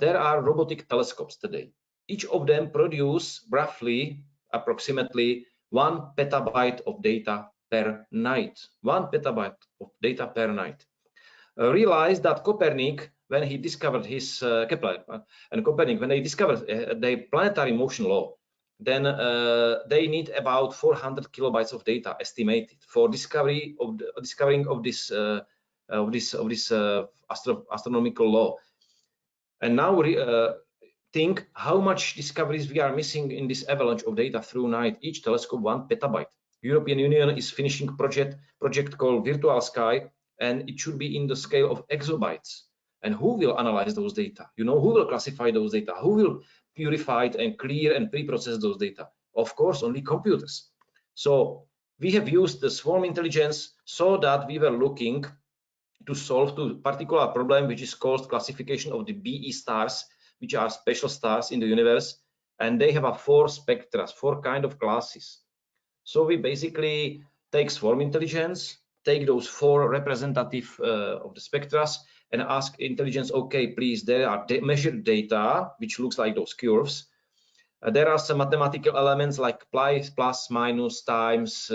There are robotic telescopes today. Each of them produce roughly, approximately 1 petabyte of data per night. 1 petabyte of data per night. Realize that Copernic, when he discovered his Kepler and Copernic, when they discovered the planetary motion law, then they need about 400 kilobytes of data estimated for discovering of this astronomical law. And now think how much discoveries we are missing in this avalanche of data through night. Each telescope 1 petabyte. European Union is finishing project called Virtual Sky, and it should be in the scale of exabytes. And who will analyze those data? You know, who will classify those data? Who will purify it and clear and pre-process those data? Of course, only computers. So we have used the swarm intelligence so that we were looking to solve a particular problem, which is called classification of the BE stars, which are special stars in the universe, and they have 4 spectra, 4 kind of classes. So we basically take swarm intelligence, take those 4 representative of the spectra, and ask intelligence, okay, please, there are measured data, which looks like those curves. There are some mathematical elements like plus, minus, times,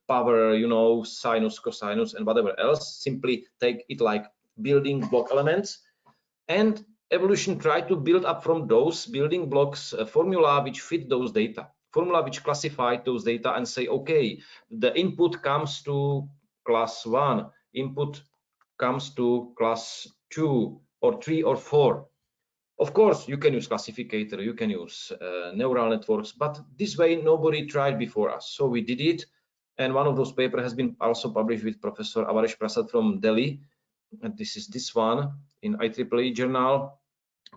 power, you know, sinus, cosinus, and whatever else. Simply take it like building block elements. And evolution tried to build up from those building blocks a formula which fit those data, formula which classified those data and say, okay, the input comes to class 1, input comes to class 2 or 3 or 4. Of course, you can use classificator, you can use neural networks, but this way nobody tried before us. So we did it, and one of those papers has been also published with Professor Avaresh Prasad from Delhi, and this is this one in IEEE journal,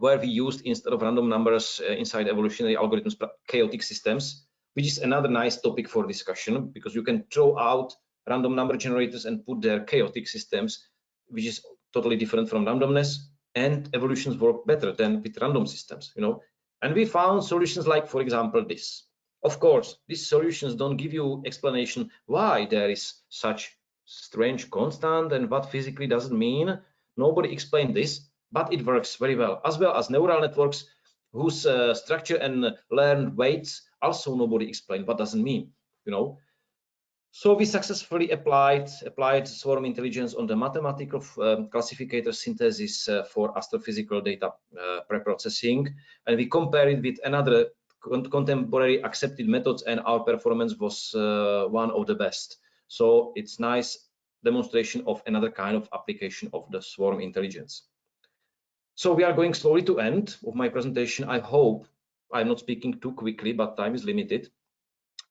where we used, instead of random numbers inside evolutionary algorithms, chaotic systems, which is another nice topic for discussion, because you can throw out random number generators and put their chaotic systems, which is totally different from randomness, and evolutions work better than with random systems, you know. And we found solutions like, for example, this. Of course, these solutions don't give you explanation why there is such strange constant and what physically does it mean. Nobody explained this, but it works very well as neural networks whose structure and learned weights also nobody explained what does it mean, you know. So we successfully applied swarm intelligence on the mathematical classificator synthesis for astrophysical data preprocessing, and we compared it with another contemporary accepted methods, and our performance was one of the best. So it's nice demonstration of another kind of application of the swarm intelligence. So we are going slowly to end of my presentation. I hope I'm not speaking too quickly, but time is limited.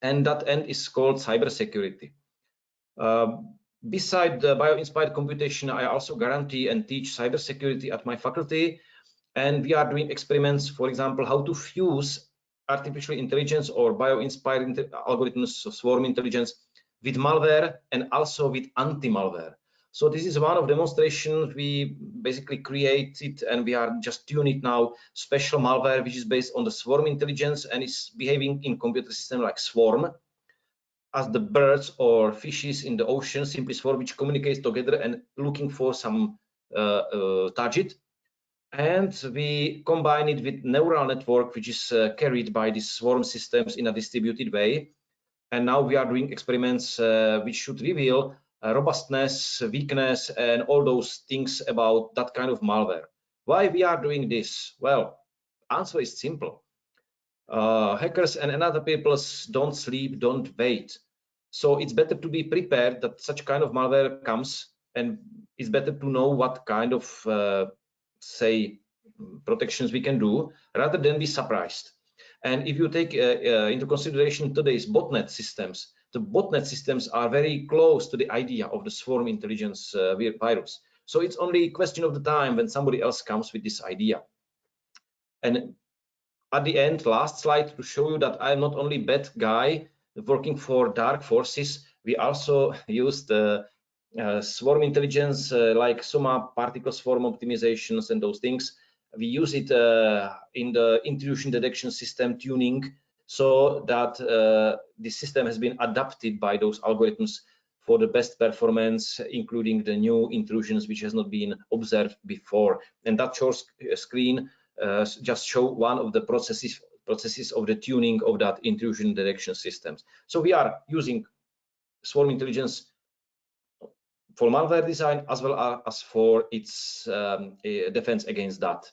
And that end is called cybersecurity. Beside the bio-inspired computation, I also guarantee and teach cybersecurity at my faculty. And we are doing experiments, for example, how to fuse artificial intelligence or bio-inspired algorithms, so swarm intelligence, with malware and also with anti-malware. So this is one of demonstrations we basically created, and we are just tuning it now, special malware which is based on the swarm intelligence and is behaving in computer system like swarm, as the birds or fishes in the ocean simply swarm, which communicates together and looking for some target. And we combine it with neural network, which is carried by these swarm systems in a distributed way. And now we are doing experiments which should reveal robustness, weakness, and all those things about that kind of malware. Why we are doing this? Well, answer is simple. Hackers and other people don't sleep, don't wait. So it's better to be prepared that such kind of malware comes, and it's better to know what kind of say protections we can do rather than be surprised. And if you take into consideration today's botnet systems, the botnet systems are very close to the idea of the swarm intelligence virus. So it's only a question of the time when somebody else comes with this idea. And at the end, last slide to show you that I'm not only bad guy working for dark forces, we also use the swarm intelligence like summa particle swarm optimizations and those things. We use it in the intrusion detection system tuning, so that the system has been adapted by those algorithms for the best performance, including the new intrusions which has not been observed before. And that short screen just show one of the processes of the tuning of that intrusion detection systems. So we are using swarm intelligence for malware design as well as for its defense against that.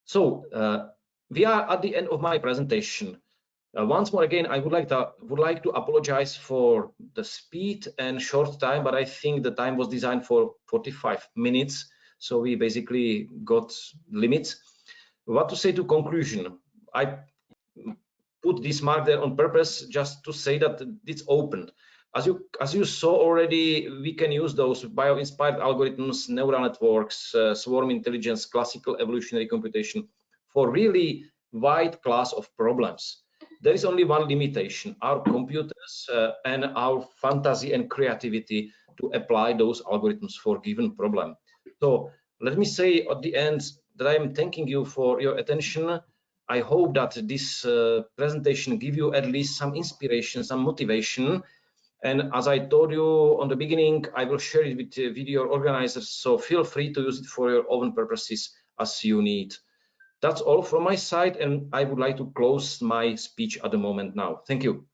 So we are at the end of my presentation. Once more again, I would like to apologize for the speed and short time, but I think the time was designed for 45 minutes, so we basically got limits. What to say to conclusion? I put this mark there on purpose just to say that it's open. As you saw already, we can use those bio-inspired algorithms, neural networks, swarm intelligence, classical evolutionary computation for really wide class of problems. There is only one limitation: our computers and our fantasy and creativity to apply those algorithms for given problem. So let me say at the end that I am thanking you for your attention. I hope that this presentation give you at least some inspiration, some motivation. And as I told you on the beginning, I will share it with video organizers, so feel free to use it for your own purposes as you need. That's all from my side, and I would like to close my speech at the moment now. Thank you.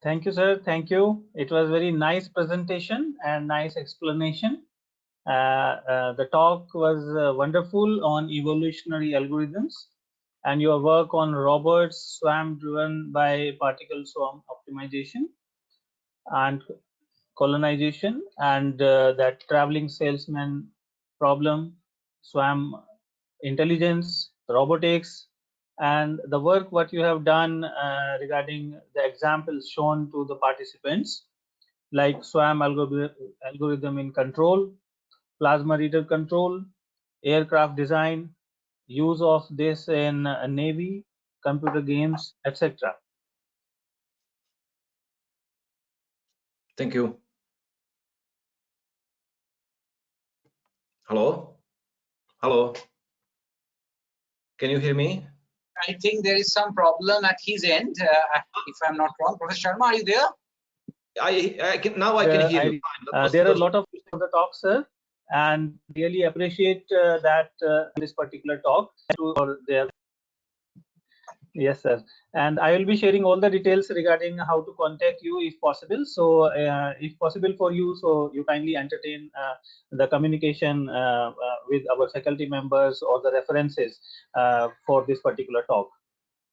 Thank you, sir. Thank you. It was very nice presentation and nice explanation. The talk was wonderful on evolutionary algorithms, and your work on robots, swarm driven by particle swarm optimization and colonization, and that traveling salesman problem, swarm intelligence, robotics, and the work what you have done regarding the examples shown to the participants, like swarm algorithm in control, plasma reader control, aircraft design, use of this in Navy, computer games, etc. Thank you. Hello? Hello? Can you hear me? I think there is some problem at his end, if I'm not wrong. Professor Sharma, are you there? I can now. I can hear you. There are a lot of the talks, sir, and really appreciate that this particular talk or their. Yes, sir. And I will be sharing all the details regarding how to contact you if possible. So, if possible for you, so you kindly entertain the communication with our faculty members or the references for this particular talk.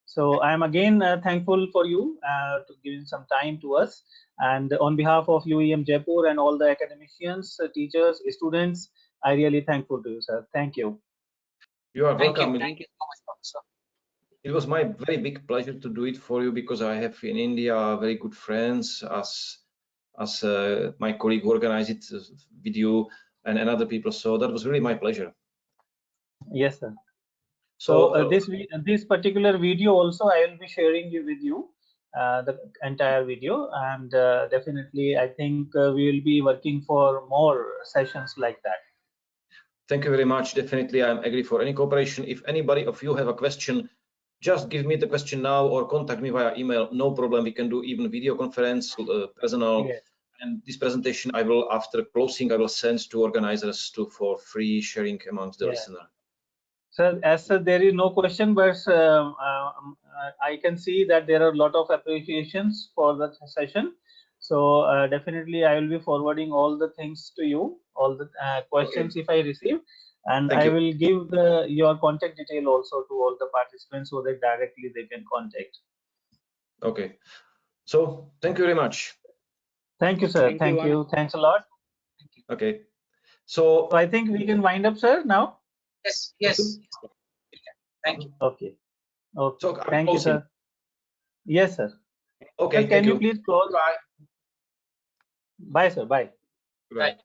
So I am again thankful for you to giving some time to us. And on behalf of UEM Jaipur and all the academicians, teachers, students, I really thankful to you, sir. Thank you. You are welcome. Thank you so much, Professor. It was my very big pleasure to do it for you because I have in India very good friends as my colleague organized it with you and other people. So that was really my pleasure. Yes, sir. So this particular video also I will be sharing with you the entire video, and definitely I think we will be working for more sessions like that. Thank you very much. Definitely, I'm agree for any cooperation. If anybody of you have a question, just give me the question now or contact me via email. No problem. We can do even video conference, personal. Yes. And this presentation, I will, after closing, I will send to organizers for free sharing amongst the listener. Sir, as there is no question, but I can see that there are a lot of appreciations for the session. So definitely, I will be forwarding all the things to you, all the questions if I receive, and I will give your contact detail also to all the participants so that directly they can contact. Okay. So thank you very much. Thank you, sir. Thank you. Thanks a lot. Okay. So I think we can wind up, sir, now. Yes. Yes. Thank you. Okay. Okay. So thank you, sir. Yes, sir. Okay. Sir, can you please close? Bye. Bye, sir. Bye. Bye.